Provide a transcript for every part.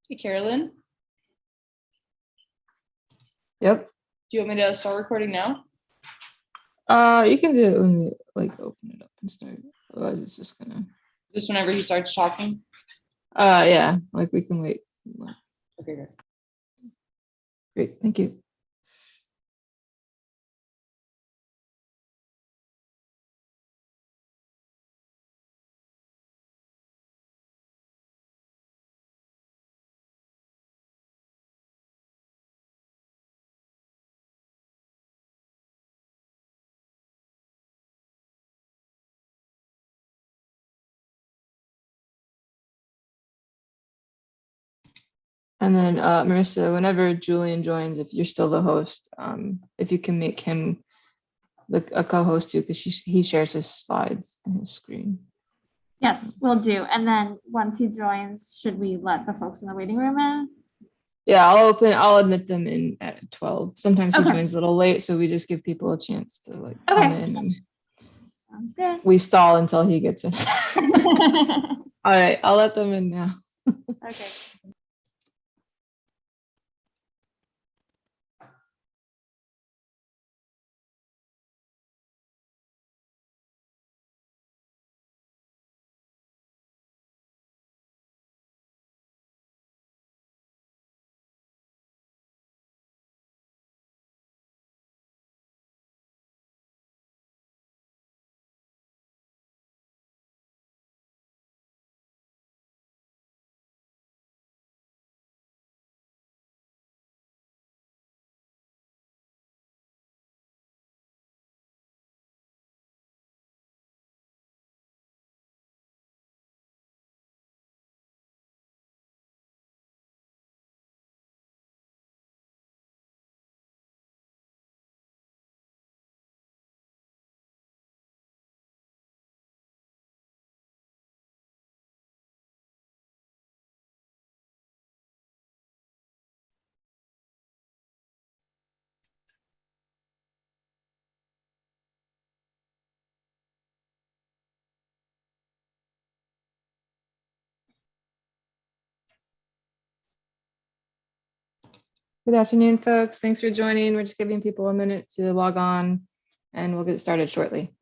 Hey, Carolyn, Yep. do you want me to start recording now? You can do it when we like open it up and start. Otherwise, it's just gonna. Just whenever he starts talking? Yeah, like we can wait. Okay, good. Great, thank you. And then Marissa, whenever Julian joins, if you're still the host, if you can make him a co-host too, because he shares his slides and his screen. Yes, we'll do. And then once he joins, should we let the folks in the waiting room in? Yeah, I'll admit them in at 12. Sometimes he Okay. joins a little late, so we just give people a chance to like Okay. come in, and Sounds good. we stall until he gets in. All right, I'll let them in now. Okay. Good afternoon, folks. Thanks for joining. We're just giving people a minute to log on and we'll get started shortly.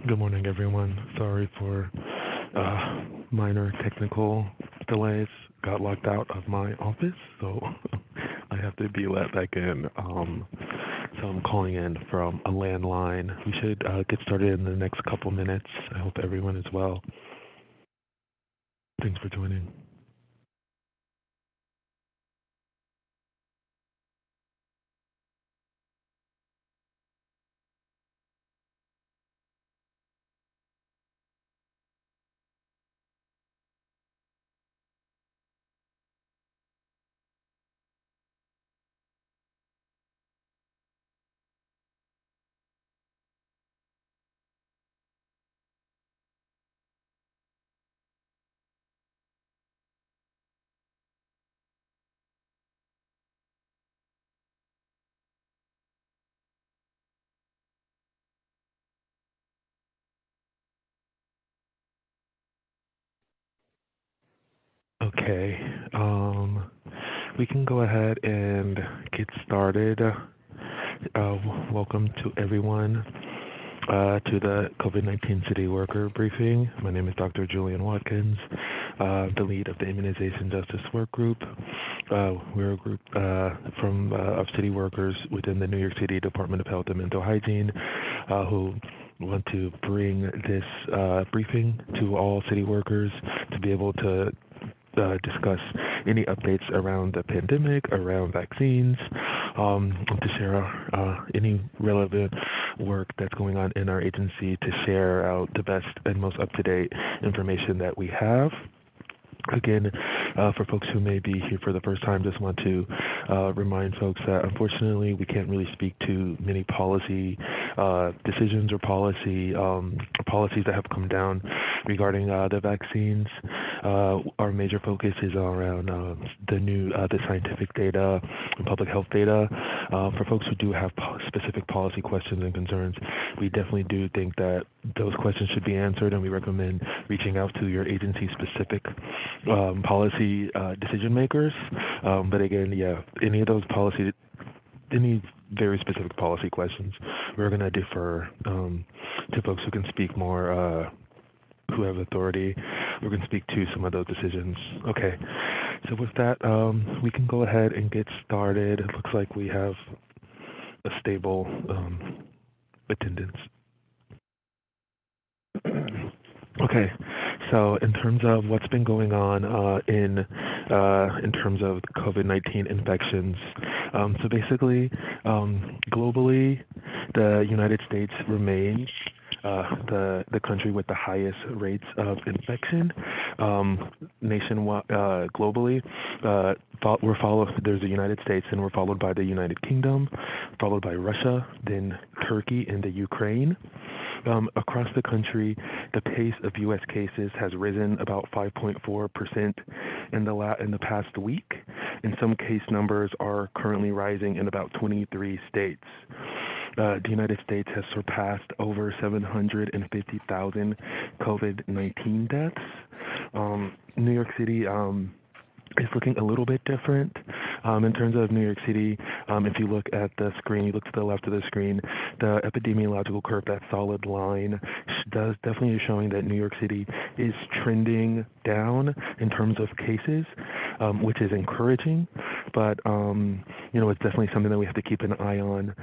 Good morning, everyone. Sorry for Minor technical delays. Got locked out of my office, so I have to be let back in. So I'm calling in from a landline. We should get started in the next couple minutes. I hope everyone is well. Thanks for joining. Okay, we can go ahead and get started. Welcome to everyone to the COVID-19 City Worker Briefing. My name is Dr. Julian Watkins, the lead of the Immunization Justice Work Group. We're a group of city workers within the New York City Department of Health and Mental Hygiene who want to bring this briefing to all city workers to be able to discuss any updates around the pandemic, around vaccines, to share any relevant work that's going on in our agency, to share out the best and most up-to-date information that we have. Again, for folks who may be here for the first time, just want to remind folks that unfortunately we can't really speak to many policy decisions or policies that have come down regarding the vaccines. Our major focus is around the scientific data and public health data. For folks who do have specific policy questions and concerns, we definitely do think that those questions should be answered, and we recommend reaching out to your agency-specific policy decision makers. But again, any of those any very specific policy questions, we're going to defer to folks who can speak more, who have authority. We're going to speak to some of those decisions. Okay, so with that, we can go ahead and get started. It looks like we have a stable attendance. Okay, so in terms of what's been going on in terms of COVID-19 infections, so basically, globally, the United States remains the country with the highest rates of infection nationwide, globally. There's the United States, and we're followed by the United Kingdom, followed by Russia, then Turkey, and the Ukraine. Across the country, the pace of U.S. cases has risen about 5.4% in the past week, and some case numbers are currently rising in about 23 states. The United States has surpassed over 750,000 COVID-19 deaths. New York City is looking a little bit different. In terms of New York City, if you look at the screen, you look to the left of the screen, the epidemiological curve, that solid line, definitely is showing that New York City is trending down in terms of cases, which is encouraging. But, it's definitely something that we have to keep an eye on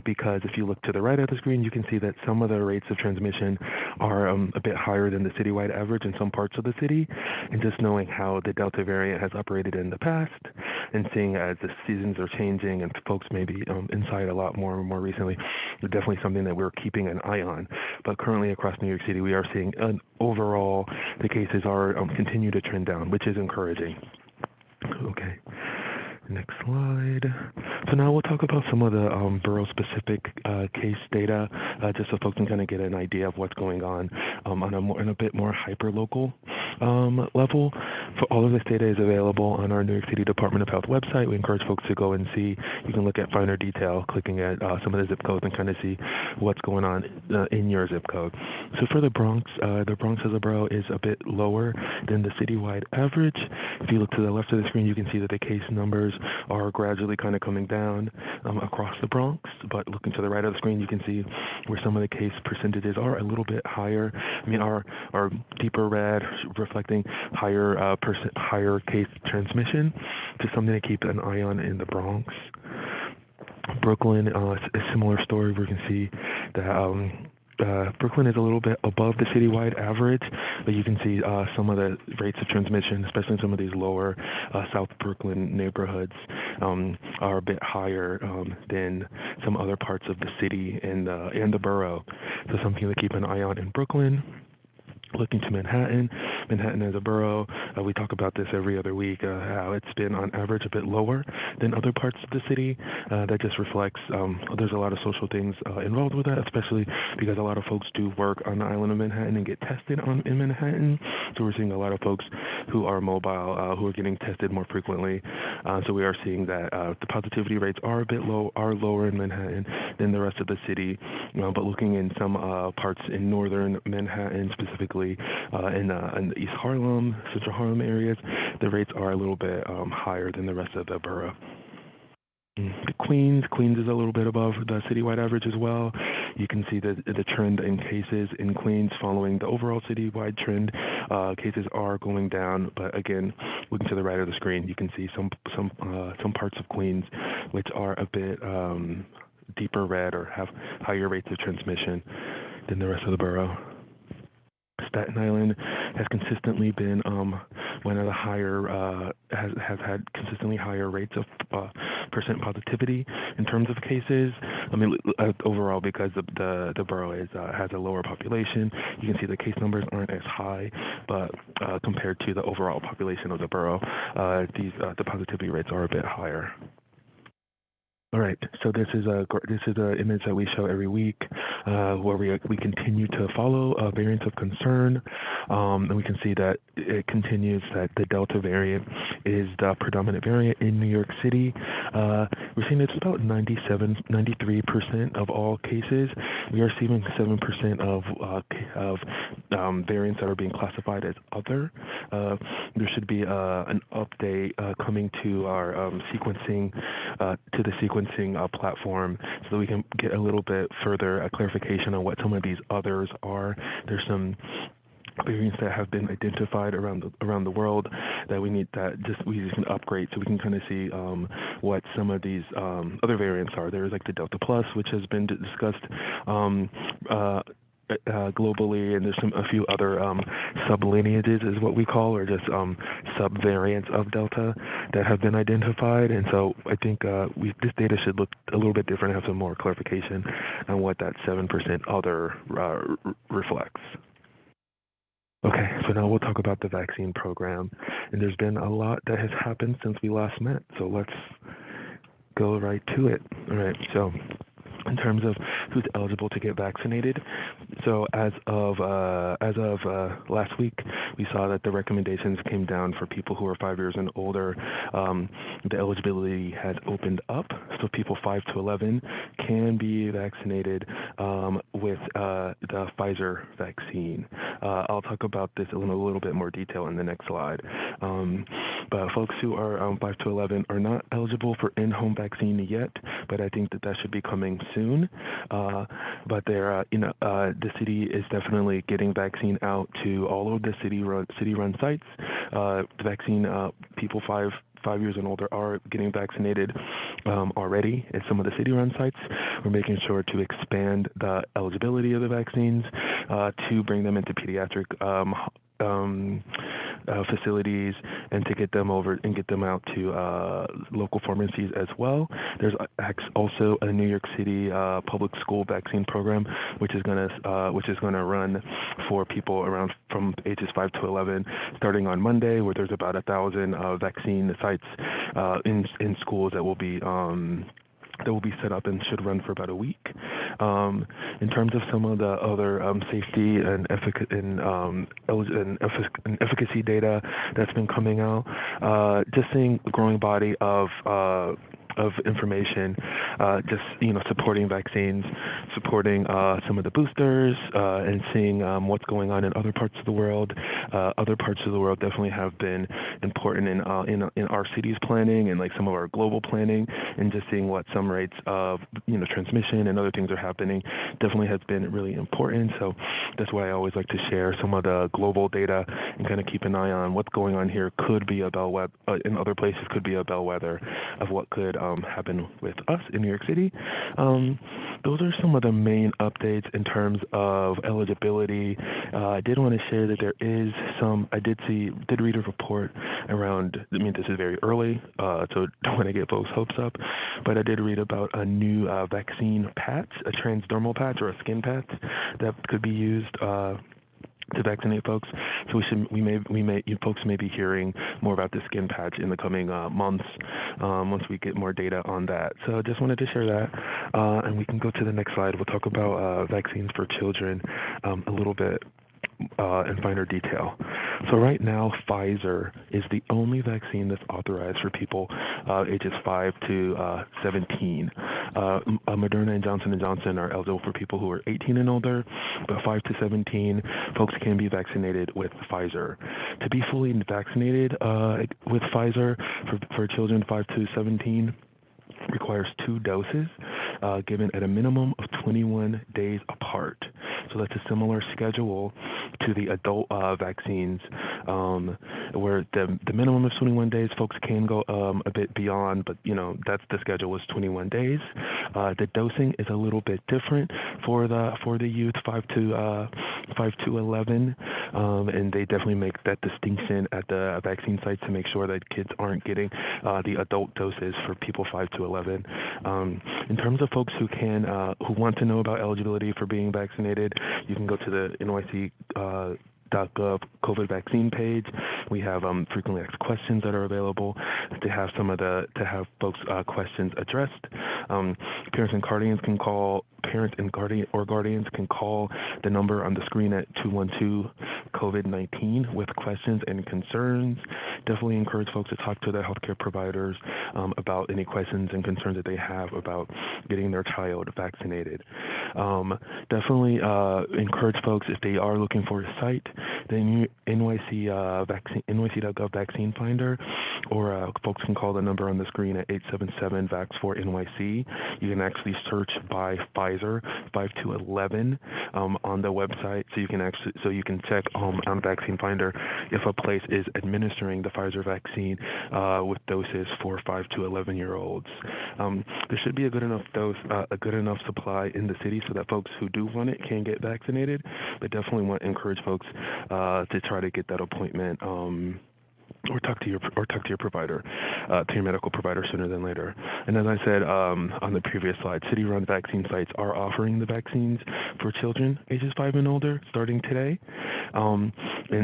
because if you look to the right of the screen, you can see that some of the rates of transmission are a bit higher than the citywide average in some parts of the city. And just knowing how the Delta variant has operated in the past and seeing as the seasons are changing and folks may be inside a lot more and more recently, it's definitely something that we're keeping an eye on. But currently across New York City, we are seeing overall the cases are continue to trend down, which is encouraging. Okay. Next slide. So now we'll talk about some of the borough-specific case data, just so folks can kind of get an idea of what's going on a bit more hyper-local level. For all of this data is available on our New York City Department of Health website. We encourage folks to go and see. You can look at finer detail, clicking at some of the zip codes and kind of see what's going on in your zip code. So for the Bronx as a borough is a bit lower than the citywide average. If you look to the left of the screen, you can see that the case numbers are gradually kind of coming down across the Bronx. But looking to the right of the screen, you can see where some of the case percentages are a little bit higher. I mean, are deeper red, reflecting higher case transmission, just something to keep an eye on in the Bronx. Brooklyn, a similar story. We can see that Brooklyn is a little bit above the citywide average, but you can see some of the rates of transmission, especially in some of these lower South Brooklyn neighborhoods, are a bit higher than some other parts of the city and the borough. So something to keep an eye on in Brooklyn. Looking to Manhattan as a borough, we talk about this every other week, how it's been on average a bit lower than other parts of the city. That just reflects there's a lot of social things involved with that, especially because a lot of folks do work on the island of Manhattan and get tested in Manhattan. So we're seeing a lot of folks who are mobile, who are getting tested more frequently. So we are seeing that the positivity rates are a bit lower in Manhattan than the rest of the city. But looking in some parts in northern Manhattan, specifically in the East Harlem, Central Harlem areas, the rates are a little bit higher than the rest of the borough. Queens is a little bit above the citywide average as well. You can see the trend in cases in Queens following the overall citywide trend. Cases are going down, but again, looking to the right of the screen, you can see some parts of Queens which are a bit deeper red or have higher rates of transmission than the rest of the borough. Staten Island has consistently been one of the higher has had consistently higher rates of percent positivity in terms of cases. I mean, overall, because the borough has a lower population, you can see the case numbers aren't as high, but compared to the overall population of the borough, the positivity rates are a bit higher. All right, so this is an image that we show every week where we continue to follow variants of concern, and we can see that it continues that the Delta variant is the predominant variant in New York City. We're seeing it's about 93% of all cases. We are seeing 7% of variants that are being classified as other. There should be an update coming to our sequencing platform so that we can get a little bit further clarification on what some of these others are. There's some variants that have been identified around the world that we can upgrade so we can kind of see what some of these other variants are. There's like the Delta Plus, which has been discussed globally, and there's a few other sublineages is what we call, or just subvariants of Delta that have been identified. And so I think this data should look a little bit different, have some more clarification on what that 7% other reflects. Okay, so now we'll talk about the vaccine program. And there's been a lot that has happened since we last met, so let's go right to it. All right, so in terms of who's eligible to get vaccinated. So as of last week, we saw that the recommendations came down for people who are 5 years and older. The eligibility has opened up, so people 5 to 11 can be vaccinated with the Pfizer vaccine. I'll talk about this in a little bit more detail in the next slide. But folks who are 5 to 11 are not eligible for in-home vaccine yet, but I think that should be coming soon. But the city is definitely getting vaccine out to all of the city-run sites. The vaccine, people 5 years and older are getting vaccinated already at some of the city-run sites. We're making sure to expand the eligibility of the vaccines to bring them into pediatric facilities and to get them over and get them out to local pharmacies as well. There's also a New York City public school vaccine program, which is gonna run for people around from ages 5 to 11, starting on Monday, where there's about 1,000 vaccine sites in schools that will be set up and should run for about a week. In terms of some of the other safety and efficacy data that's been coming out, just seeing a growing body of information, just supporting vaccines, supporting some of the boosters, and seeing what's going on in other parts of the world. Other parts of the world definitely have been important in our city's planning and like some of our global planning, and just seeing what some rates of transmission and other things are happening definitely has been really important. So that's why I always like to share some of the global data and kind of keep an eye on what's going on here. Could be a bellwether in other places, could be a bellwether of what could happen with us in New York City. Those are some of the main updates in terms of eligibility. I did want to share that there is I did read a report around, this is very early, so don't want to get folks' hopes up, but I did read about a new vaccine patch, a transdermal patch or a skin patch that could be used to vaccinate folks. So folks may be hearing more about the skin patch in the coming months once we get more data on that. So just wanted to share that, and we can go to the next slide. We'll talk about vaccines for children a little bit in finer detail. So right now, Pfizer is the only vaccine that's authorized for people ages 5 to 17. Moderna and Johnson & Johnson are eligible for people who are 18 and older, but 5 to 17 folks can be vaccinated with Pfizer. To be fully vaccinated with Pfizer for children 5 to 17 requires 2 doses given at a minimum of 21 days apart. So that's a similar schedule to the adult vaccines, where the minimum is 21 days. Folks can go a bit beyond, but that's the schedule was 21 days. The dosing is a little bit different for the youth 5 to 11, and they definitely make that distinction at the vaccine sites to make sure that kids aren't getting the adult doses for people 5 to 11. In terms of folks who want to know about eligibility for being vaccinated, you can go to the NYC.gov COVID vaccine page. We have frequently asked questions that are available to have folks' questions addressed. Parents and guardians can call the number on the screen at 212 COVID-19 with questions and concerns. Definitely encourage folks to talk to their healthcare providers about any questions and concerns that they have about getting their child vaccinated. Definitely encourage folks, if they are looking for a site, the NYC.gov vaccine finder, or folks can call the number on the screen at 877-VAX4NYC. You can actually search by Pfizer 5 to 11 on the website, so you can check on Vaccine Finder if a place is administering the Pfizer vaccine with doses for 5 to 11-year-olds. There should be a good enough supply in the city so that folks who do want it can get vaccinated, but definitely want to encourage folks to try to get that appointment or talk to your provider, to your medical provider sooner than later. And as I said on the previous slide, city-run vaccine sites are offering the vaccines for children ages 5 and older starting today. And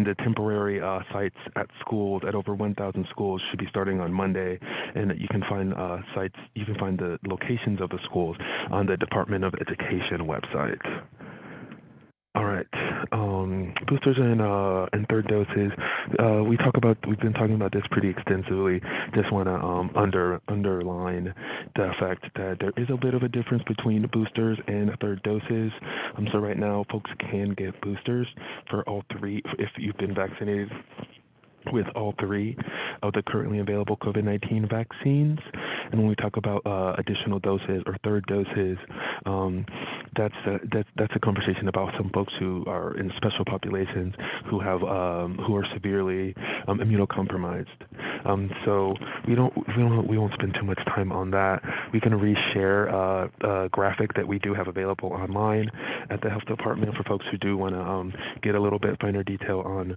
the temporary sites at schools, at over 1,000 schools, should be starting on Monday. And you can find the locations of the schools on the Department of Education website. All right, boosters and third doses. We've been talking about this pretty extensively. Just want to underline the fact that there is a bit of a difference between boosters and third doses. So right now, folks can get boosters for all 3 if you've been vaccinated with all 3 of the currently available COVID-19 vaccines. And when we talk about additional doses or third doses, that's a conversation about some folks who are in special populations who are severely immunocompromised. So we won't spend too much time on that. We can reshare a graphic that we do have available online at the health department for folks who do want to get a little bit finer detail on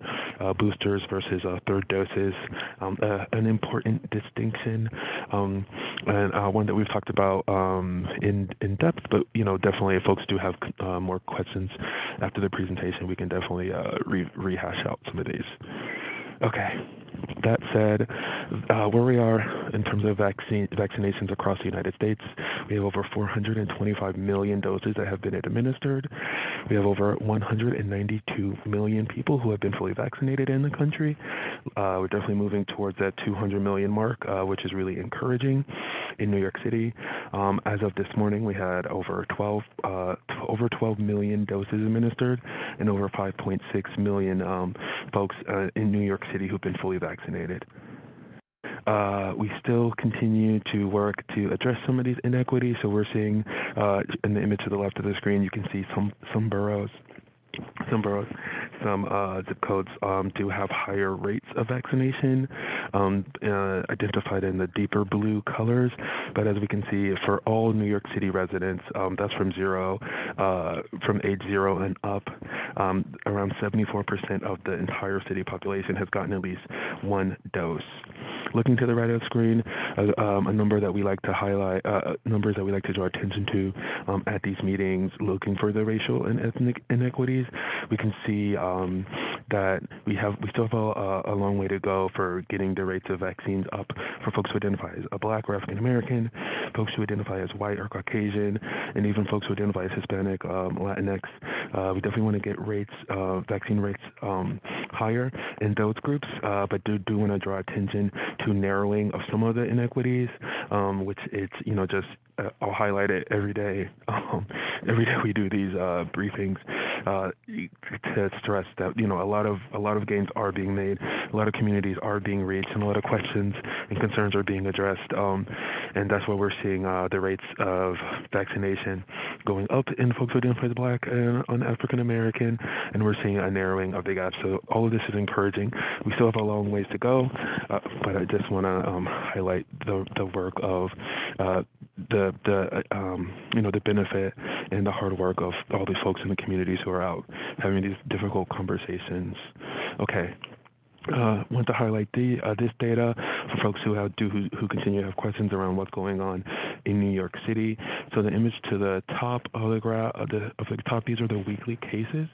boosters versus third doses. An important distinction, and one that we've talked about in depth, but definitely if folks do have more questions after the presentation, we can definitely rehash out some of these. Okay. That said, where we are in terms of vaccinations across the United States, We have over 425 million doses that have been administered. We have over 192 million people who have been fully vaccinated in the country. We're definitely moving towards that 200 million mark, which is really encouraging in New York City. As of this morning, we had over 12 million doses administered and over 5.6 million folks in New York City who've been fully vaccinated. We still continue to work to address some of these inequities. So we're seeing in the image to the left of the screen, you can see some boroughs, some zip codes do have higher rates of vaccination, identified in the deeper blue colors. But as we can see, for all New York City residents, that's from age 0 and up, around 74% of the entire city population has gotten at least one dose. Looking to the right of the screen, a number that we like to highlight, numbers that we like to draw attention to at these meetings, looking for the racial and ethnic inequities. We can see that we still have a long way to go for getting the rates of vaccines up for folks who identify as Black or African American, folks who identify as white or Caucasian, and even folks who identify as Hispanic, Latinx. We definitely want to get vaccine rates higher in those groups, but do want to draw attention to narrowing of some of the inequities, which it's just I'll highlight it every day. Every day we do these briefings to stress that a lot of gains are being made, a lot of communities are being reached, and a lot of questions and concerns are being addressed. And that's why we're seeing the rates of vaccination going up in folks who identify as Black and African American, and we're seeing a narrowing of the gap. So all of this is encouraging. We still have a long ways to go, but I just want to highlight the work of the benefit and the hard work of all these folks in the communities who are out having these difficult conversations. Okay. Want to highlight this data for folks who continue to have questions around what's going on in New York City. So the image to the top of the graph, these are the weekly cases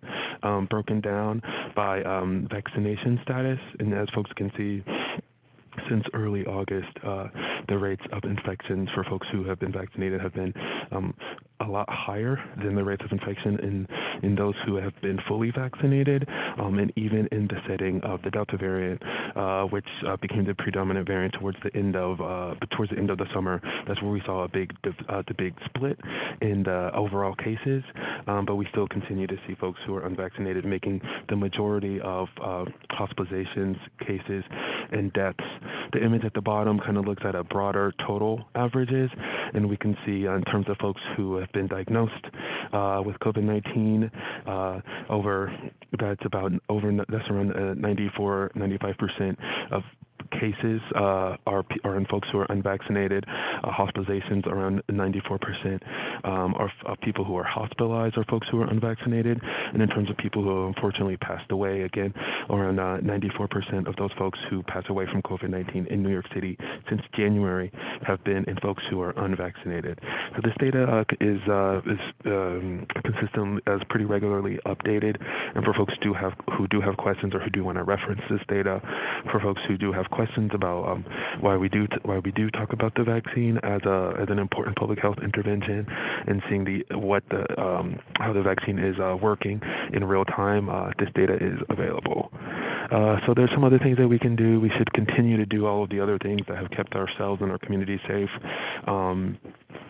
broken down by vaccination status, and as folks can see, since early August, the rates of infections for folks who have been vaccinated have been a lot higher than the rates of infection in those who have been fully vaccinated, and even in the setting of the Delta variant, which became the predominant variant towards the end of the summer. That's where we saw the big split in the overall cases, but we still continue to see folks who are unvaccinated making the majority of hospitalizations, cases, and deaths. The image at the bottom kind of looks at a broader total averages, and we can see in terms of folks who have been diagnosed with COVID-19, that's around 94-95% of cases are in folks who are unvaccinated. Hospitalizations around 94% are people who are hospitalized are folks who are unvaccinated. And in terms of people who unfortunately passed away, again, around 94% of those folks who pass away from COVID-19 in New York City since January have been in folks who are unvaccinated. So this data is consistent, as pretty regularly updated. And for folks who do have questions or who do want to reference this data, for folks who do have questions about why we do talk about the vaccine as an important public health intervention, and seeing how the vaccine is working in real time, this data is available. So there's some other things that we can do. We should continue to do all of the other things that have kept ourselves and our community safe.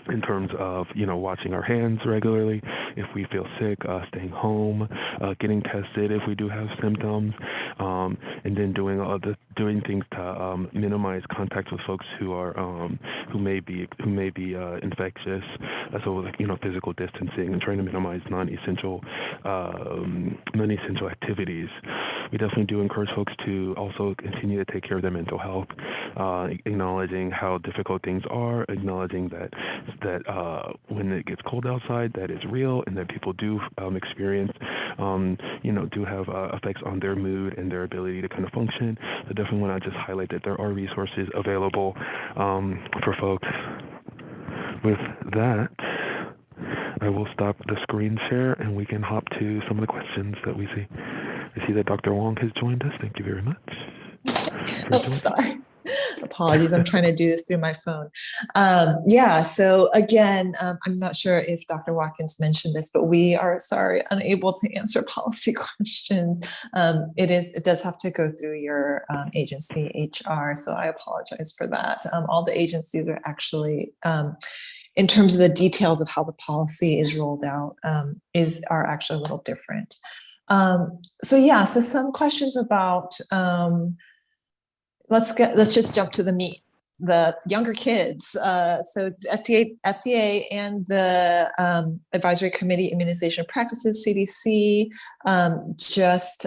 In terms of watching our hands regularly, if we feel sick, staying home, getting tested if we do have symptoms, and then doing things to minimize contact with folks who may be infectious. So physical distancing and trying to minimize non-essential activities. We definitely do encourage folks to also continue to take care of their mental health, acknowledging how difficult things are, acknowledging that when it gets cold outside, that is real, and that people do experience, do have effects on their mood and their ability to kind of function. So definitely want to just highlight that there are resources available for folks. With that, I will stop the screen share and we can hop to some of the questions that we see. I see that Dr. Wong has joined us. Thank you very much. Oh, sorry. apologies. I'm trying to do this through my phone. Yeah, so again, I'm not sure if Dr. Watkins mentioned this, but we are unable to answer policy questions. It does have to go through your agency HR, so I apologize for that. All the agencies are actually, in terms of the details of how the policy is rolled out, are actually a little different. So some questions about, let's just jump to the meat, the younger kids. So FDA and the Advisory Committee Immunization Practices, CDC, just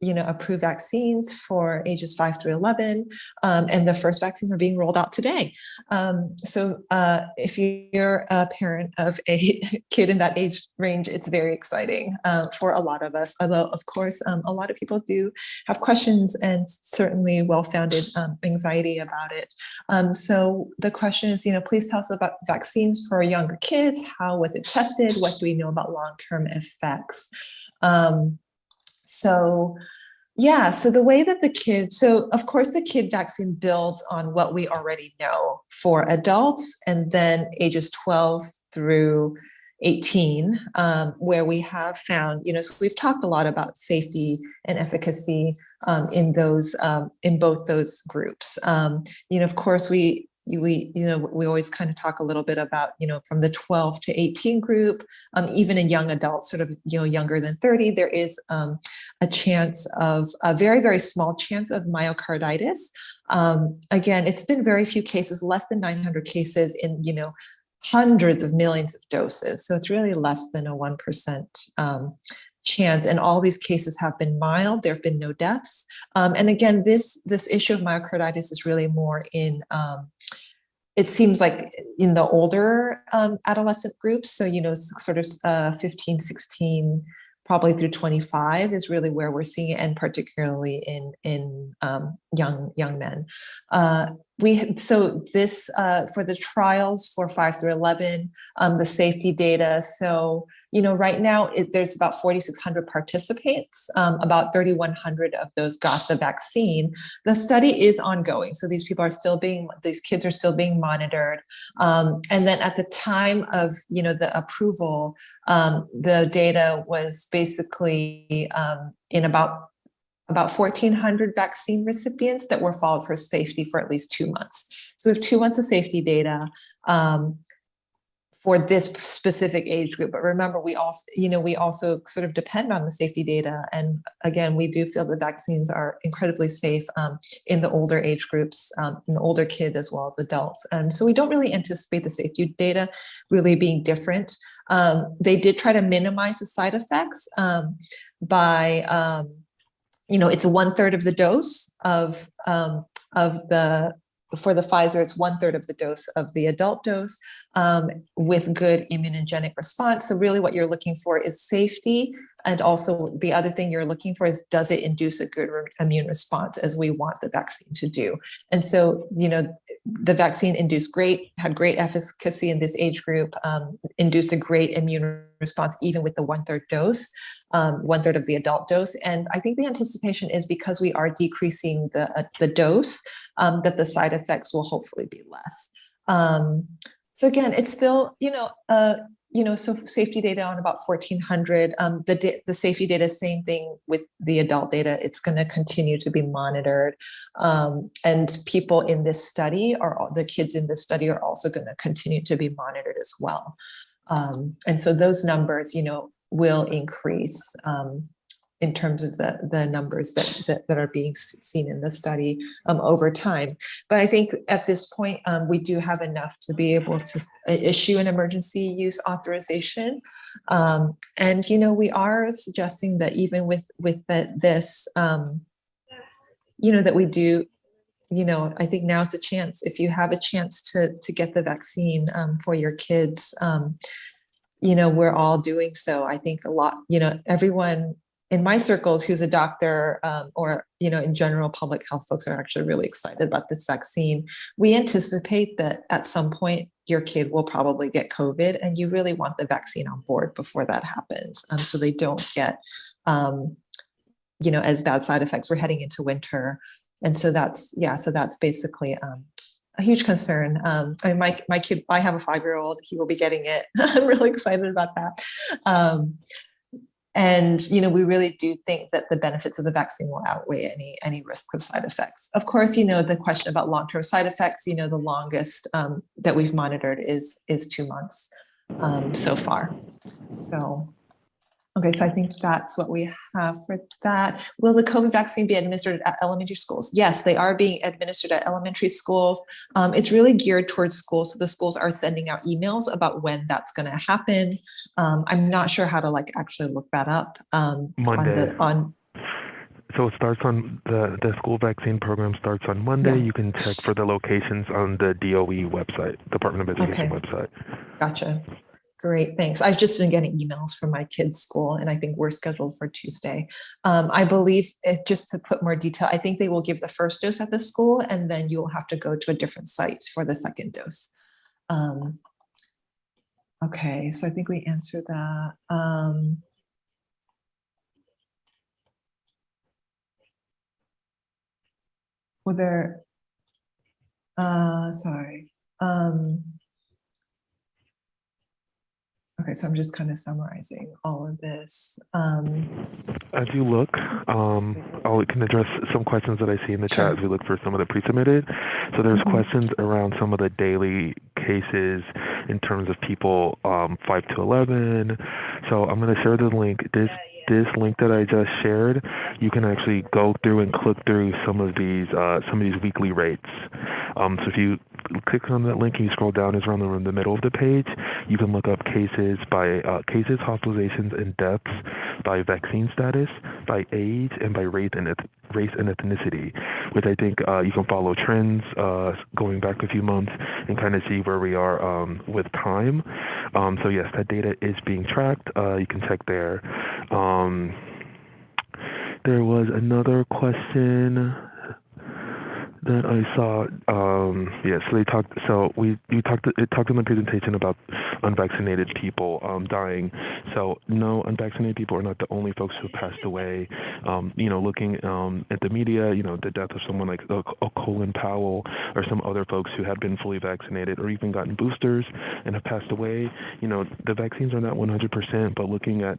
approved vaccines for ages 5 through 11, and the first vaccines are being rolled out today. So if you're a parent of a kid in that age range, it's very exciting for a lot of us, although of course a lot of people do have questions and certainly well-founded anxiety about it. So the question is, please tell us about vaccines for younger kids. How was it tested? What do we know about long-term effects? So the way that of course the kid vaccine builds on what we already know for adults, and then ages 12 through 18, where we have found, so we've talked a lot about safety and efficacy in both those groups. Of course, we always kind of talk a little bit about, from the 12 to 18 group, even in young adults, sort of, younger than 30, there is a chance of a very, very small chance of myocarditis. Again, it's been very few cases, less than 900 cases in, hundreds of millions of doses. So it's really less than a 1% chance. And all these cases have been mild. There have been no deaths. And again, this issue of myocarditis is really more in, it seems like in the older adolescent groups. So, sort of 15, 16, probably through 25 is really where we're seeing it, and particularly in young men. For the trials for 5 through 11, the safety data. So, right now there's about 4,600 participants. About 3,100 of those got the vaccine. The study is ongoing. So these kids are still being monitored. And then at the time of, the approval, the data was basically in about 1,400 vaccine recipients that were followed for safety for at least 2 months. So we have 2 months of safety data for this specific age group. But remember, we also sort of depend on the safety data. And again, we do feel the vaccines are incredibly safe in the older age groups, in older kids as well as adults. So we don't really anticipate the safety data really being different. They did try to minimize the side effects by it's 1/3 of the dose for the Pfizer, it's 1/3 of the dose of the adult dose with good immunogenic response. So really what you're looking for is safety. And also the other thing you're looking for is, does it induce a good immune response, as we want the vaccine to do? And so, the vaccine had great efficacy in this age group, induced a great immune response, even with the 1/3 dose, 1/3 of the adult dose. And I think the anticipation is, because we are decreasing the dose, that the side effects will hopefully be less. So again, it's still, so safety data on about 1,400. The safety data, same thing with the adult data. It's going to continue to be monitored. And people in this study, the kids in this study, are also going to continue to be monitored as well. And so those numbers, will increase in terms of the numbers that are being seen in the study over time. But I think at this point, we do have enough to be able to issue an emergency use authorization. And, we are suggesting that even with this, that we do, I think now's the chance. If you have a chance to get the vaccine for your kids, we're all doing so. I think a lot, everyone in my circles who's a doctor or, in general, public health folks are actually really excited about this vaccine. We anticipate that at some point your kid will probably get COVID, and you really want the vaccine on board before that happens, so they don't get, as bad side effects. We're heading into winter. And so that's, yeah, so that's basically a huge concern. I mean, my kid, I have a 5-year-old, he will be getting it. I'm really excited about that. And, you know, we really do think that the benefits of the vaccine will outweigh any risks of side effects. Of course, you know, the question about long-term side effects, you know, the longest that we've monitored is 2 months so far. So, okay, so I think that's what we have for that. Will the COVID vaccine be administered at elementary schools? Yes, they are being administered at elementary schools. It's really geared towards schools. So the schools are sending out emails about when that's going to happen. I'm not sure how to like actually look that up. Monday. So it starts on the school vaccine program starts on Monday. Yeah. You can check for the locations on the DOE website, Department of Education website. Gotcha. Great, thanks. I've just been getting emails from my kids' school, and I think we're scheduled for Tuesday. I believe, just to put more detail, I think they will give the first dose at the school, and then you will have to go to a different site for the second dose. Okay, so I think we answered that. Were there, sorry. Okay, so I'm just kind of summarizing all of this. As you look, I can address some questions that I see in the chat as we look for some of the pre-submitted. So there's questions around some of the daily cases in terms of people 5 to 11. So I'm going to share the link. This link that I just shared, you can actually go through and click through some of these weekly rates. So if you click on that link and you scroll down, it's around the middle of the page. You can look up cases by cases, hospitalizations, and deaths by vaccine status, by age, and by race and ethnicity, which I think you can follow trends going back a few months and kind of see where we are with time. So yes, that data is being tracked. You can check there. There was another question that I saw. So they talked. So it talked in the presentation about unvaccinated people dying. So no, unvaccinated people are not the only folks who passed away. Looking at the media, the death of someone like Colin Powell or some other folks who had been fully vaccinated or even gotten boosters and have passed away. The vaccines are not 100%, but looking at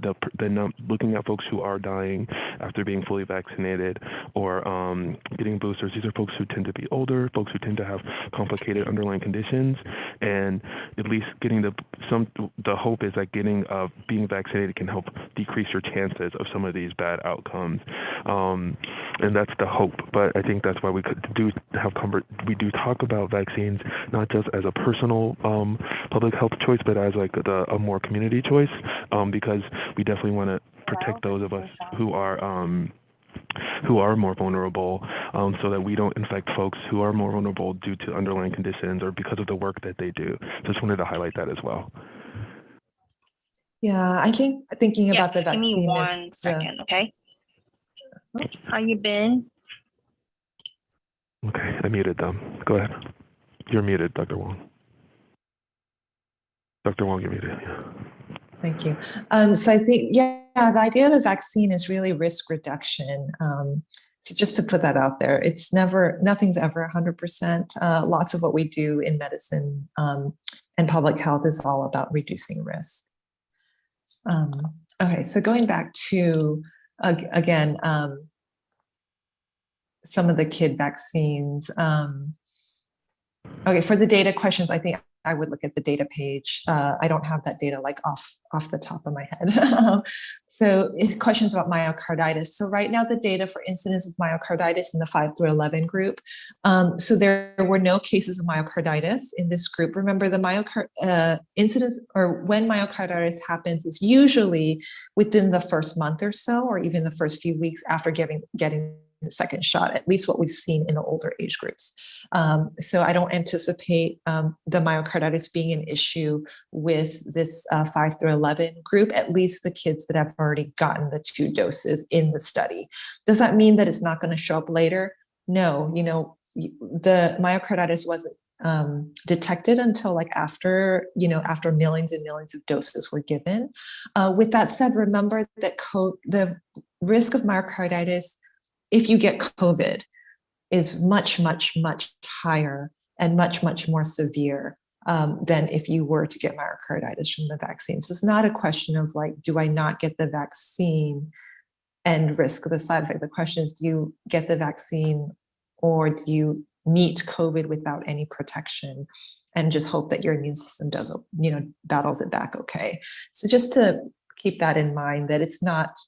looking at folks who are dying after being fully vaccinated or getting boosters, these are folks who tend to be older, folks who tend to have complicated underlying conditions, and at least getting the hope is that being vaccinated can help decrease your chances of some of these bad outcomes, and that's the hope. But I think that's why we do talk about vaccines not just as a personal public health choice, but as like a more community choice, because we definitely want to protect those of us who are more vulnerable, so that we don't infect folks who are more vulnerable due to underlying conditions or because of the work that they do. So just wanted to highlight that as well. Yeah, I think thinking about the vaccine. Give me 1 second, okay? How you been? Okay, I muted them. Go ahead. You're muted, Dr. Wong. Dr. Wong, you're muted. Yeah. Thank you. So I think, the idea of a vaccine is really risk reduction. So just to put that out there, nothing's ever 100%. Lots of what we do in medicine and public health is all about reducing risk. Okay, so going back to, again, some of the kid vaccines. Okay, for the data questions, I think I would look at the data page. I don't have that data like off the top of my head. So questions about myocarditis. So right now the data for incidence of myocarditis in the 5 through 11 group. So there were no cases of myocarditis in this group. Remember, the incidence or when myocarditis happens is usually within the first month or so, or even the first few weeks after getting the second shot, at least what we've seen in the older age groups. So I don't anticipate the myocarditis being an issue with this 5 through 11 group, at least the kids that have already gotten the 2 doses in the study. Does that mean that it's not going to show up later? No, the myocarditis wasn't detected until like after millions and millions of doses were given. With that said, remember that the risk of myocarditis, if you get COVID, is much, much, much higher and much, much more severe than if you were to get myocarditis from the vaccine. So it's not a question of like, do I not get the vaccine and risk the side effect? The question is, do you get the vaccine or do you meet COVID without any protection and just hope that your immune system does, battles it back okay? So just to keep that in mind, that it's not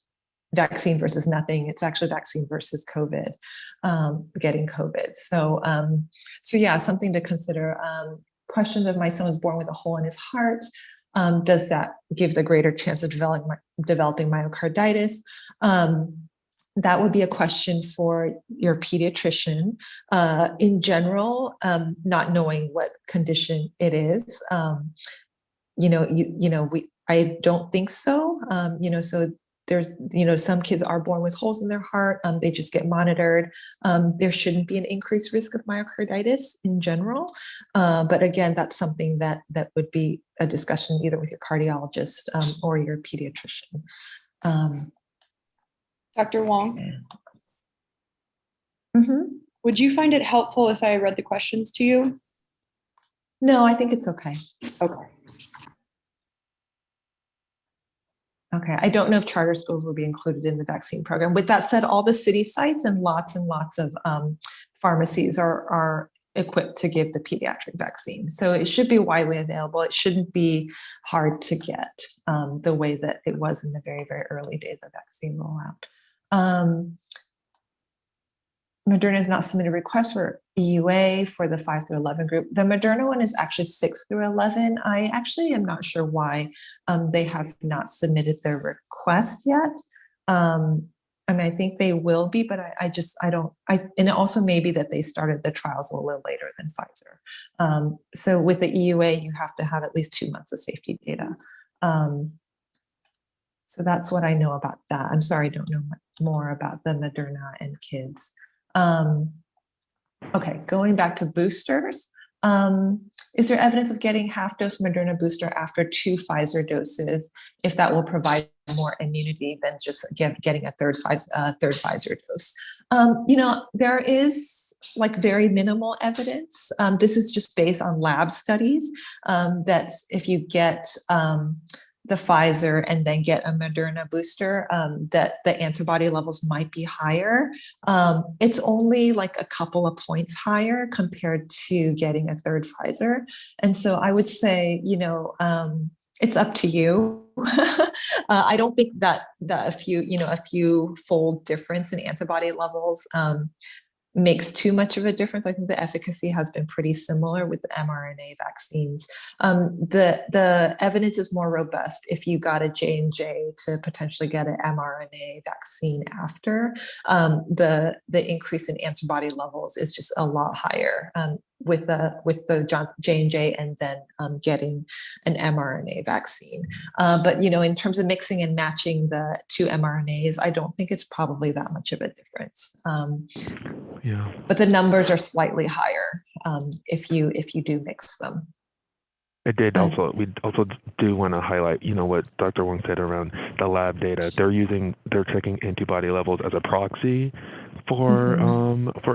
vaccine versus nothing, it's actually vaccine versus COVID, getting COVID. So yeah, something to consider. Question of my son was born with a hole in his heart. Does that give the greater chance of developing myocarditis? That would be a question for your pediatrician. In general, not knowing what condition it is, I don't think so. So there's, some kids are born with holes in their heart. They just get monitored. There shouldn't be an increased risk of myocarditis in general. But again, that's something that would be a discussion either with your cardiologist or your pediatrician. Dr. Wong, Mm-hmm. would you find it helpful if I read the questions to you? No, I think it's okay. Okay. Okay, I don't know if charter schools will be included in the vaccine program. With that said, all the city sites and lots of pharmacies are equipped to give the pediatric vaccine. So it should be widely available. It shouldn't be hard to get the way that it was in the very, very early days of vaccine rollout. Moderna has not submitted a request for EUA for the 5 through 11 group. The Moderna one is actually 6 through 11. I actually am not sure why they have not submitted their request yet. I think they will be, but I don't, and it also may be that they started the trials a little later than Pfizer. So with the EUA, you have to have at least 2 months of safety data. So that's what I know about that. I'm sorry, I don't know more about the Moderna and kids. Okay, going back to boosters. Is there evidence of getting half-dose Moderna booster after 2 Pfizer doses, if that will provide more immunity than just getting a third Pfizer dose? There is like very minimal evidence. This is just based on lab studies that if you get the Pfizer and then get a Moderna booster, that the antibody levels might be higher. It's only like a couple of points higher compared to getting a third Pfizer. And so I would say, it's up to you. I don't think that a few fold difference in antibody levels makes too much of a difference. I think the efficacy has been pretty similar with the mRNA vaccines. The evidence is more robust if you got a J&J to potentially get an mRNA vaccine after. The increase in antibody levels is just a lot higher with the J&J and then getting an mRNA vaccine. But in terms of mixing and matching the 2 mRNAs, I don't think it's probably that much of a difference. Yeah. But the numbers are slightly higher if you do mix them. It did also. We also do want to highlight, what Dr. Wong said around the lab data. They're checking antibody levels as a proxy for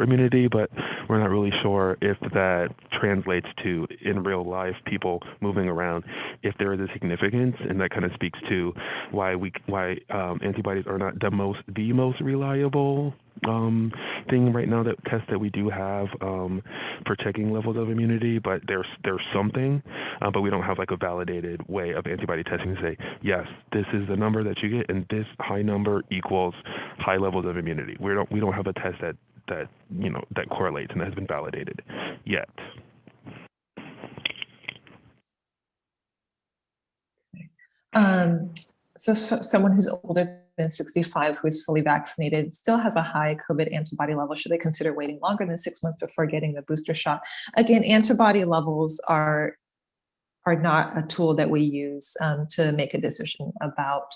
immunity, but we're not really sure if that translates to in real life people moving around, if there is a significance, and that kind of speaks to why antibodies are not the most reliable thing right now, that test that we do have for checking levels of immunity, but there's something, but we don't have like a validated way of antibody testing to say, yes, this is the number that you get, and this high number equals high levels of immunity. We don't have a test that correlates and has been validated yet. So someone who's older than 65 who is fully vaccinated still has a high COVID antibody level. Should they consider waiting longer than 6 months before getting the booster shot? Again, antibody levels are not a tool that we use to make a decision about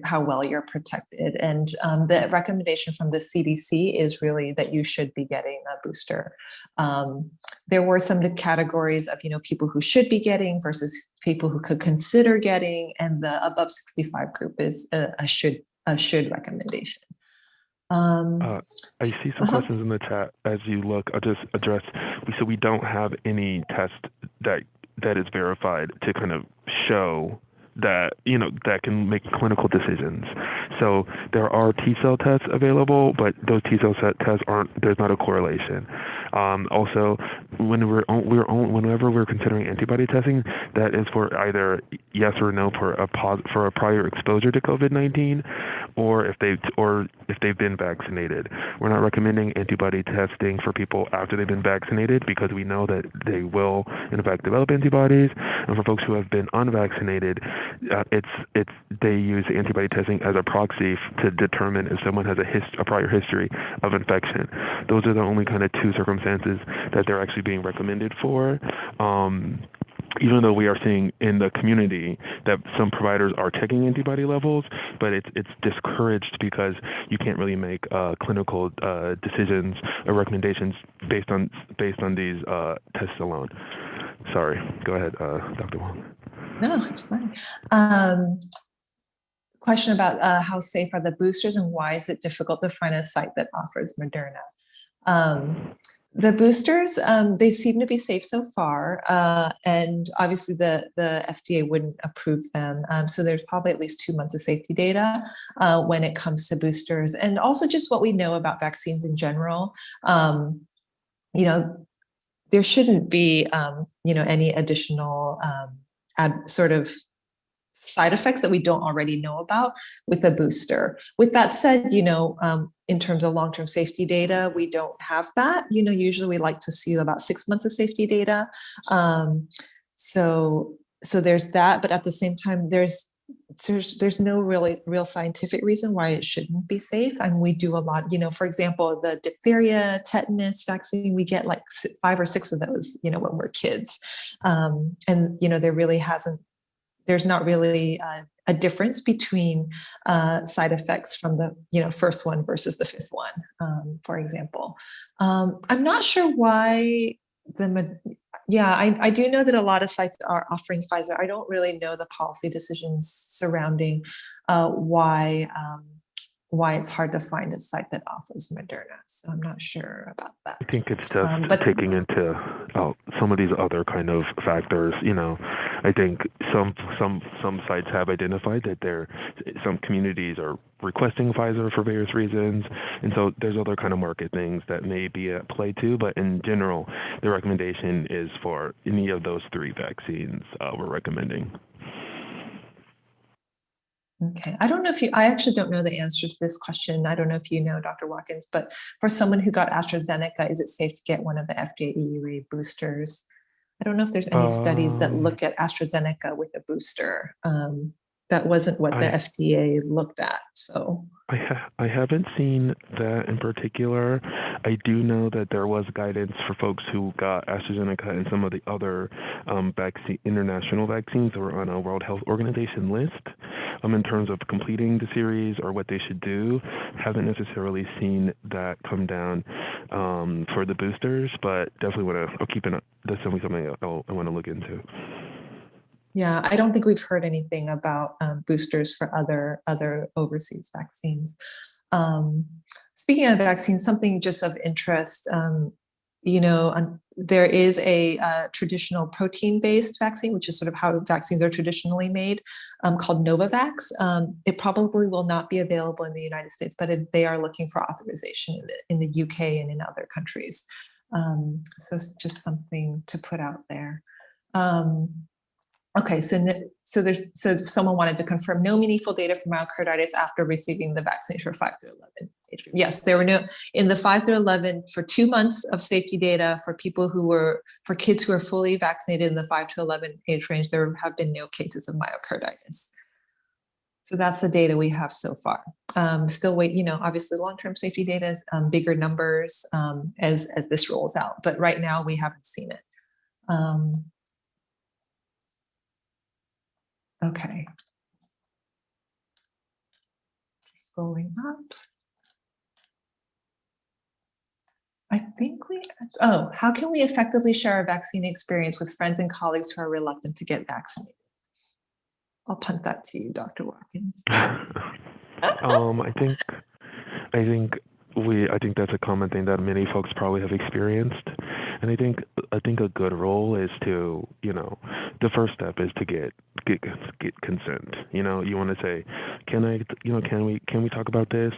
how well you're protected. And the recommendation from the CDC is really that you should be getting a booster. There were some categories of, people who should be getting versus people who could consider getting, and the above 65 group is a should recommendation. I see some Uh-huh. questions in the chat as you look. I'll just address. So we don't have any test that is verified to kind of show that that can make clinical decisions. So there are T cell tests available, but those T cell tests aren't. There's not a correlation. Also, whenever we're considering antibody testing, that is for either yes or no for a prior exposure to COVID-19, or if they've been vaccinated. We're not recommending antibody testing for people after they've been vaccinated because we know that they will in fact develop antibodies. And for folks who have been unvaccinated, they use antibody testing as a proxy to determine if someone has a prior history of infection. Those are the only kind of two circumstances that they're actually being recommended for. Even though we are seeing in the community that some providers are checking antibody levels, but it's discouraged because you can't really make clinical decisions or recommendations based on these tests alone. Sorry, go ahead, Dr. Wong. No, it's fine. Question about how safe are the boosters and why is it difficult to find a site that offers Moderna? The boosters, they seem to be safe so far, and obviously the FDA wouldn't approve them. So there's probably at least 2 months of safety data when it comes to boosters, and also just what we know about vaccines in general. There shouldn't be, any additional sort of side effects that we don't already know about with a booster. With that said, in terms of long-term safety data, we don't have that. Usually we like to see about 6 months of safety data. So there's that, but at the same time, there's no real scientific reason why it shouldn't be safe. And we do a lot, for example, the diphtheria, tetanus vaccine, we get like 5 or 6 of those, when we're kids. And, there's not really a difference between side effects from the first one versus the 5th one, for example. I'm not sure why I do know that a lot of sites are offering Pfizer. I don't really know the policy decisions surrounding why it's hard to find a site that offers Moderna. So I'm not sure about that. I think it's just taking into some of these other kind of factors. I think some sites have identified that some communities are requesting Pfizer for various reasons, and so there's other kind of market things that may be at play too. But in general, the recommendation is for any of those 3 vaccines we're recommending. Okay, I actually don't know the answer to this question. I don't know if you know, Dr. Watkins, but for someone who got AstraZeneca, is it safe to get one of the FDA EUA boosters? I don't know if there's any studies that look at AstraZeneca with a booster. That wasn't what the FDA looked at, so. I haven't seen that in particular. I do know that there was guidance for folks who got AstraZeneca and some of the other international vaccines that were on a World Health Organization list in terms of completing the series or what they should do. Haven't necessarily seen that come down for the boosters, but definitely I'll keep an eye. That's something I want to look into. Yeah, I don't think we've heard anything about boosters for other overseas vaccines. Speaking of vaccines, something just of interest, there is a traditional protein-based vaccine, which is sort of how vaccines are traditionally made, called Novavax. It probably will not be available in the United States, but they are looking for authorization in the UK and in other countries. So it's just something to put out there. Okay, so if someone wanted to confirm no meaningful data for myocarditis after receiving the vaccination for 5 through 11 age group. Yes, there were no in the 5 through 11 for 2 months of safety data for kids who are fully vaccinated in the 5 to 11 age range. There have been no cases of myocarditis. So that's the data we have so far. Still wait, obviously long-term safety data is bigger numbers as this rolls out, but right now we haven't seen it. Okay. Scrolling up. I think how can we effectively share our vaccine experience with friends and colleagues who are reluctant to get vaccinated? I'll punt that to you, Dr. Watkins. I think I think that's a common thing that many folks probably have experienced. And I think a good role is to, the first step is to get consent. You want to say, can I, can we talk about this?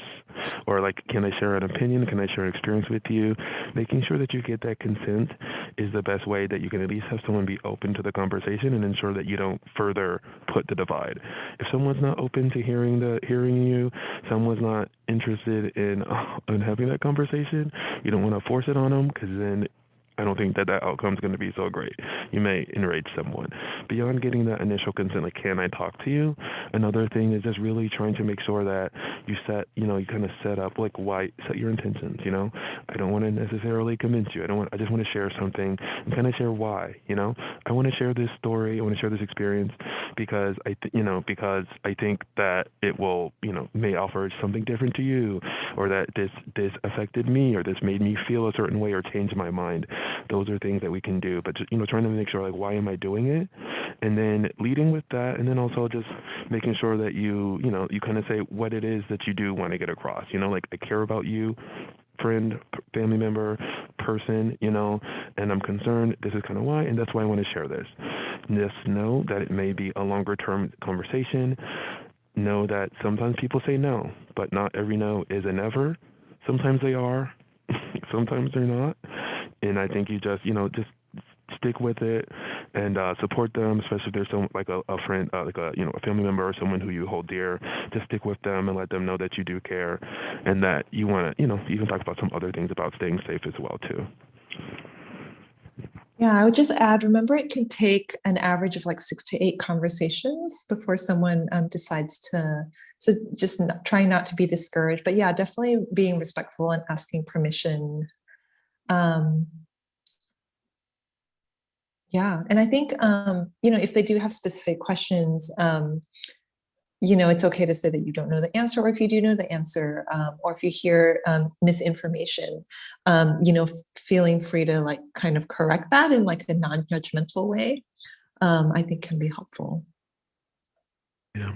Or like, can I share an opinion? Can I share an experience with you? Making sure that you get that consent is the best way that you can at least have someone be open to the conversation and ensure that you don't further put the divide. If someone's not open to hearing you, someone's not interested in having that conversation, you don't want to force it on them, because then I don't think that outcome is going to be so great. You may enrage someone. Beyond getting that initial consent, like, can I talk to you? Another thing is just really trying to make sure that you you kind of set up, like, set your intentions, I don't want to necessarily convince you. I just want to share something and kind of share why, I want to share this story. I want to share this experience because because I think that it will, may offer something different to you, or that this affected me, or this made me feel a certain way, or change my mind. Those are things that we can do, but just, trying to make sure, like, why am I doing it? And then leading with that, and then also just making sure that you kind of say what it is that you do want to get across, like, I care about you, friend, family member, person, and I'm concerned. This is kind of why, and that's why I want to share this. Just know that it may be a longer term conversation. Know that sometimes people say no, but not every no is a never. Sometimes they are, sometimes they're not. And I think you just stick with it and support them, especially if there's someone like a friend, like a family member or someone who you hold dear. Just stick with them and let them know that you do care, and that you want to, you can talk about some other things about staying safe as well too. Yeah, I would just add, remember, it can take an average of like 6 to 8 conversations before someone decides to, so just trying not to be discouraged, but yeah, definitely being respectful and asking permission. Yeah, and I think, if they do have specific questions, it's okay to say that you don't know the answer, or if you do know the answer, or if you hear misinformation, feeling free to like kind of correct that in like a non-judgmental way, I think can be helpful. Yeah.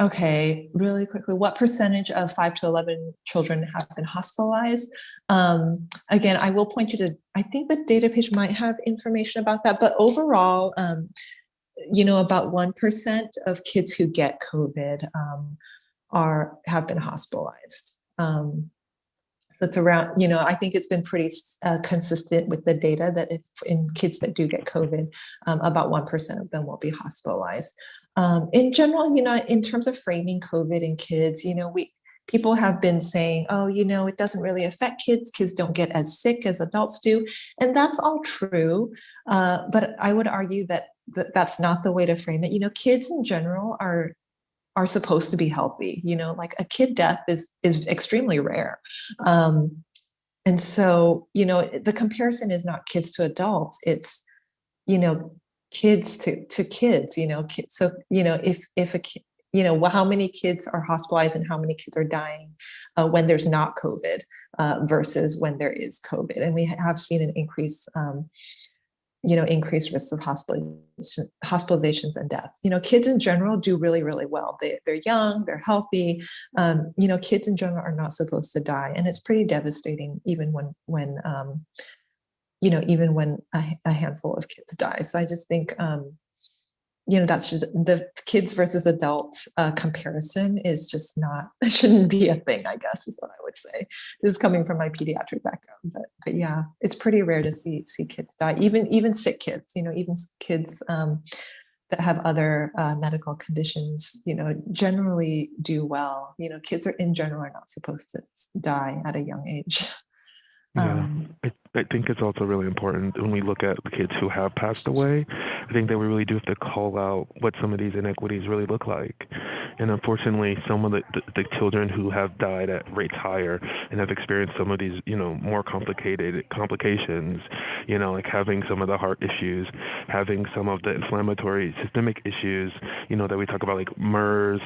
Okay, really quickly, what percentage of 5 to 11 children have been hospitalized? Again, I will point you to, I think the data page might have information about that, but overall, about 1% of kids who get COVID have been hospitalized. So it's around, I think it's been pretty consistent with the data that if in kids that do get COVID, about 1% of them will be hospitalized. In general, in terms of framing COVID in kids, people have been saying, oh, it doesn't really affect kids. Kids don't get as sick as adults do. And that's all true. But I would argue that that's not the way to frame it. Kids in general are supposed to be healthy. Like a kid death is extremely rare. And so, the comparison is not kids to adults. It's, kids to kids, kids. So, if a kid, how many kids are hospitalized and how many kids are dying when there's not COVID versus when there is COVID. And we have seen an increase, increased risks of hospitalizations and death. Kids in general do really, really well. They're young, they're healthy. Kids in general are not supposed to die. And it's pretty devastating even when a handful of kids die. So I just think, that's just the kids versus adult comparison is just not, shouldn't be a thing, I guess, is what I would say. This is coming from my pediatric background, but yeah, it's pretty rare to see kids die, even sick kids, even kids that have other medical conditions, generally do well. Kids in general are not supposed to die at a young age. Yeah, I think it's also really important when we look at the kids who have passed away. I think that we really do have to call out what some of these inequities really look like. And unfortunately, some of the children who have died at rates higher and have experienced some of these, more complications, like having some of the heart issues, having some of the inflammatory systemic issues, that we talk about, like MERS,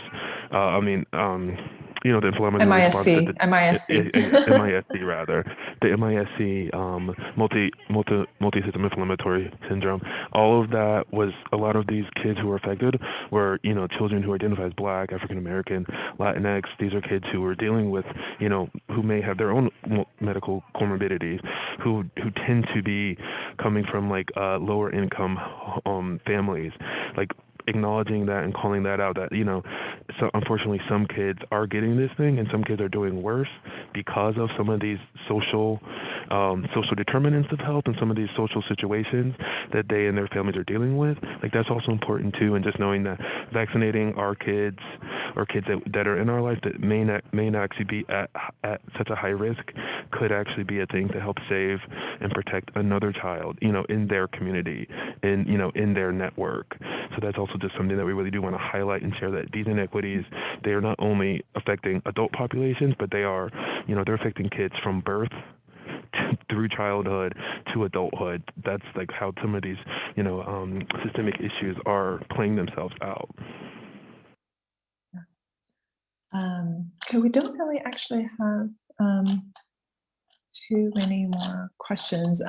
the inflammatory response to MISC, MISC. MISC rather, the MISC, multi-system inflammatory syndrome. All of that was, a lot of these kids who were affected were, children who identify as Black, African American, Latinx. These are kids who are dealing with, who may have their own medical comorbidities, who tend to be coming from like lower income families, like acknowledging that and calling that out, that so unfortunately some kids are getting this thing and some kids are doing worse because of some of these social determinants of health and some of these social situations that they and their families are dealing with. Like, that's also important too, and just knowing that vaccinating our kids or kids that are in our life that may not actually be at such a high risk could actually be a thing to help save and protect another child, in their community and, in their network. So that's also just something that we really do want to highlight and share, that these inequities, they are not only affecting adult populations, but they are, they're affecting kids from birth through childhood to adulthood. That's like how some of these, systemic issues are playing themselves out. So we don't really actually have too many more questions.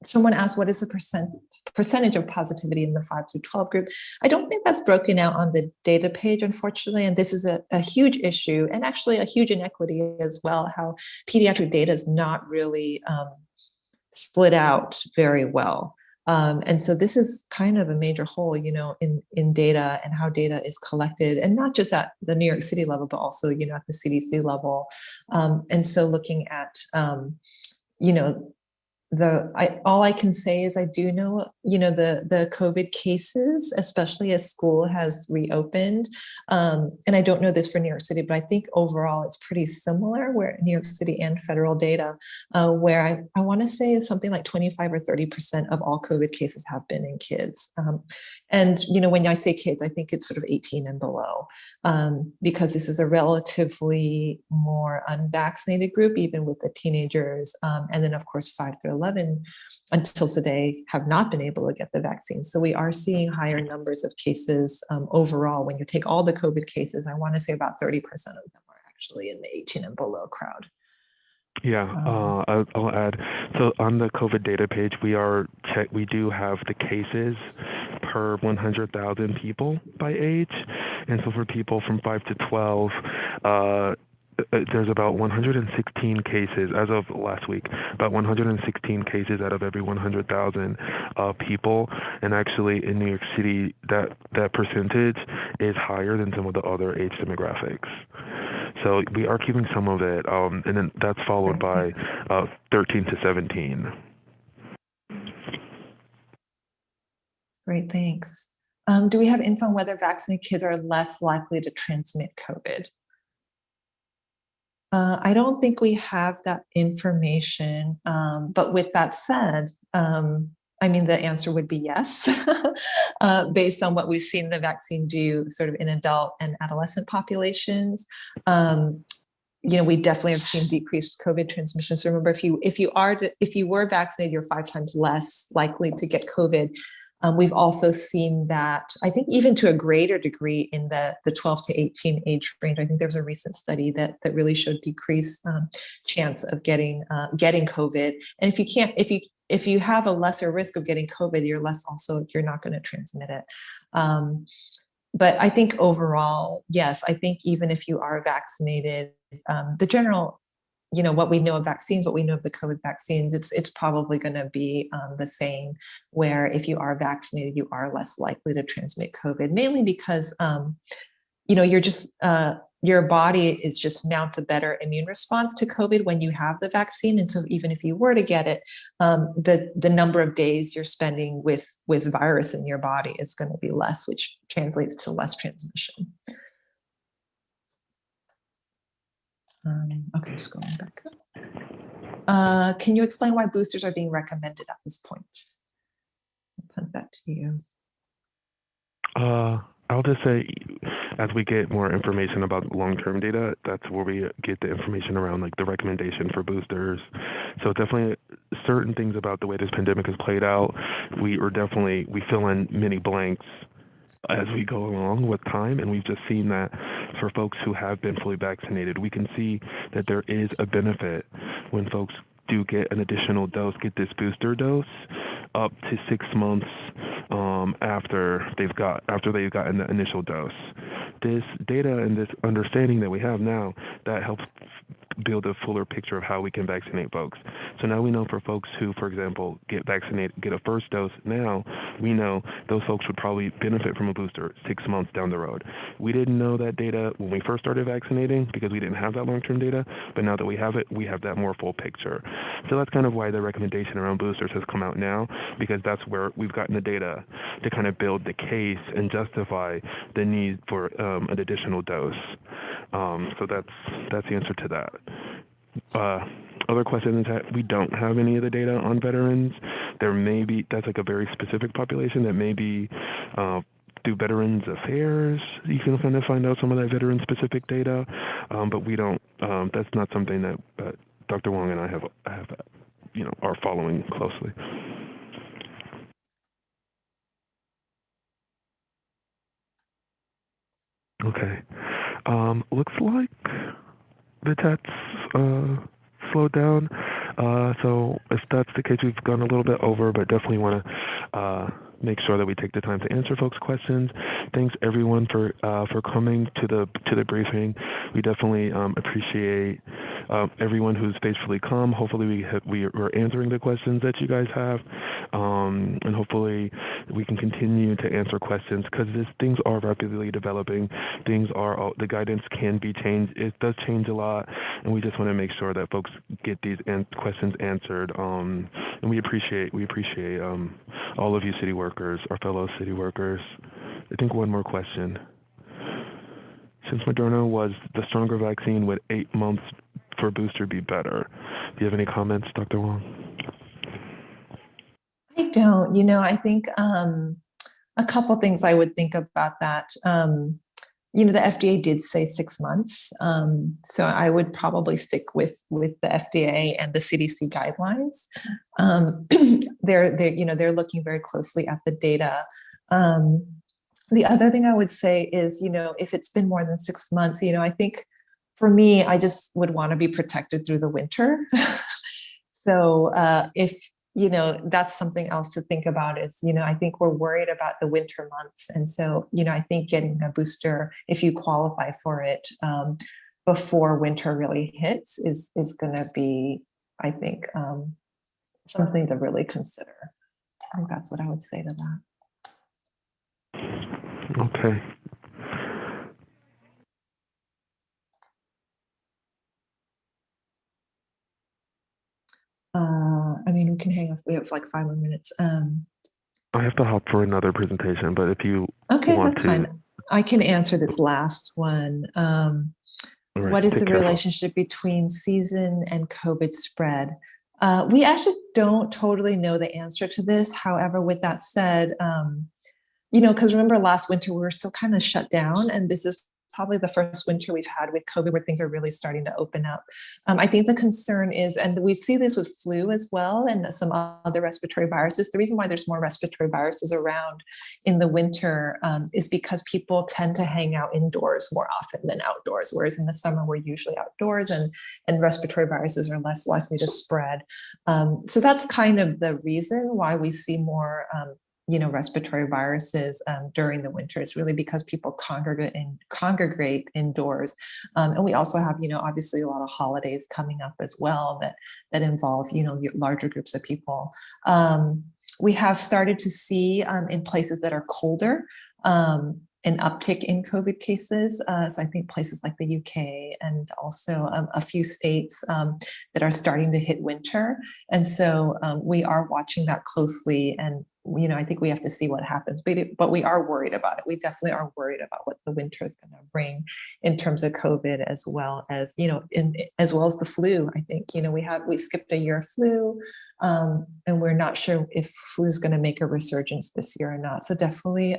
Someone asked, what is the percentage of positivity in the 5 through 12 group? I don't think that's broken out on the data page, unfortunately, and this is a huge issue and actually a huge inequity as well, how pediatric data is not really split out very well. And so this is kind of a major hole, in data and how data is collected, and not just at the New York City level, but also, at the CDC level. And so looking at, all I can say is I do know, the COVID cases, especially as school has reopened. And I don't know this for New York City, but I think overall it's pretty similar, where New York City and federal data, where I want to say something like 25 or 30% of all COVID cases have been in kids. And, when I say kids, I think it's sort of 18 and below, because this is a relatively more unvaccinated group, even with the teenagers. And then, of course, 5 through 11 until today have not been able to get the vaccine. So we are seeing higher numbers of cases overall. When you take all the COVID cases, I want to say about 30% of them are actually in the 18 and below crowd. Yeah, I'll add. So on the COVID data page, we do have the cases per 100,000 people by age, and so for people from 5 to 12, there's about 116 cases as of last week. About 116 cases out of every 100,000 people, and actually in New York City, that percentage is higher than some of the other age demographics. So we are keeping some of it, and then that's followed by 13 to 17. Great, thanks. Do we have info on whether vaccinated kids are less likely to transmit COVID? I don't think we have that information, but with that said, the answer would be yes, based on what we've seen the vaccine do sort of in adult and adolescent populations. We definitely have seen decreased COVID transmission. So remember, if you were vaccinated, you're 5 times less likely to get COVID. We've also seen that, I think, even to a greater degree in the 12 to 18 age range. I think there was a recent study that really showed decreased chance of getting COVID. And if you have a lesser risk of getting COVID, you're not going to transmit it. But I think overall, yes, I think even if you are vaccinated, the general, what we know of vaccines, what we know of the COVID vaccines, it's probably going to be the same, where if you are vaccinated, you are less likely to transmit COVID, mainly because, you're just, your body mounts a better immune response to COVID when you have the vaccine. And so even if you were to get it, the number of days you're spending with virus in your body is going to be less, which translates to less transmission. Okay, scrolling back up. Can you explain why boosters are being recommended at this point? I'll put that to you. I'll just say, as we get more information about long-term data, that's where we get the information around like the recommendation for boosters. So definitely certain things about the way this pandemic has played out, we fill in many blanks as we go along with time, and we've just seen that for folks who have been fully vaccinated, we can see that there is a benefit when folks do get an additional dose, get this booster dose, up to 6 months after they've gotten the initial dose. This data and this understanding that we have now, that helps build a fuller picture of how we can vaccinate folks. So now we know for folks who, for example, get vaccinated, get a first dose now, we know those folks would probably benefit from a booster 6 months down the road. We didn't know that data when we first started vaccinating because we didn't have that long-term data, but now that we have it, we have that more full picture. So that's kind of why the recommendation around boosters has come out now, because that's where we've gotten the data to kind of build the case and justify the need for an additional dose. So that's the answer to that. Other question is that we don't have any of the data on veterans. There may be, that's like a very specific population that may be through Veterans Affairs, you can kind of find out some of that veteran specific data, but we don't, that's not something that Dr. Wong and I have are following closely. Okay. Looks like the chat's slowed down. So if that's the case, we've gone a little bit over, but definitely want to make sure that we take the time to answer folks' questions. Thanks everyone for coming to the briefing. We definitely appreciate everyone who's faithfully come. Hopefully we're answering the questions that you guys have, and hopefully we can continue to answer questions because things are rapidly developing. The guidance can be changed. It does change a lot, and we just want to make sure that folks get these questions answered. And we appreciate all of you city workers, our fellow city workers. I think one more question. Since Moderna was the stronger vaccine, would 8 months for booster be better? Do you have any comments, Dr. Wong? I don't. I think a couple things I would think about that. The FDA did say 6 months, so I would probably stick with the FDA and the CDC guidelines. They're looking very closely at the data. The other thing I would say is, if it's been more than 6 months, I think for me, I just would want to be protected through the winter. So if that's something else to think about is, I think we're worried about the winter months. And so, I think getting a booster, if you qualify for it before winter really hits, is going to be, I think, something to really consider. I think that's what I would say to that. Okay. We can hang up. We have like 5 more minutes. I have to hop for another presentation, but if you okay, want that's to, fine. I can answer this last one. right, What is the relationship between season and COVID spread? We actually don't totally know the answer to this. However, with that said, because remember last winter we were still kind of shut down, and this is probably the first winter we've had with COVID where things are really starting to open up. I think the concern is, and we see this with flu as well and some other respiratory viruses, the reason why there's more respiratory viruses around in the winter is because people tend to hang out indoors more often than outdoors, whereas in the summer we're usually outdoors and respiratory viruses are less likely to spread. So that's kind of the reason why we see more respiratory viruses during the winter. It's really because people congregate indoors. And we also have, obviously a lot of holidays coming up as well that involve, larger groups of people. We have started to see in places that are colder, an uptick in COVID cases. So I think places like the UK and also a few states that are starting to hit winter. And so we are watching that closely, and I think we have to see what happens, but we are worried about it. We definitely are worried about what the winter is going to bring in terms of COVID, as well as, as well as the flu. I think, we skipped a year of flu, and we're not sure if flu is going to make a resurgence this year or not. So definitely,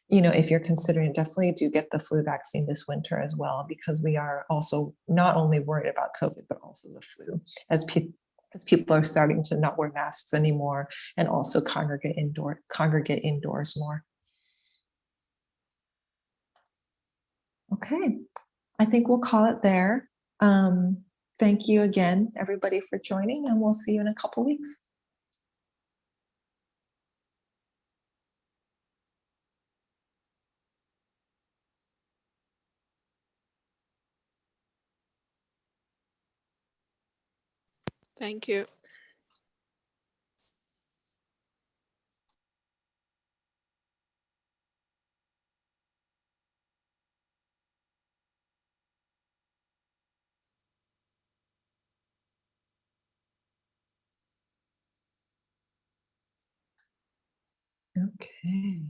if you're considering, definitely do get the flu vaccine this winter as well, because we are also not only worried about COVID, but also the flu as people are starting to not wear masks anymore and also congregate indoors more. Okay, I think we'll call it there. Thank you again, everybody, for joining, and we'll see you in a couple weeks. Thank you. Okay.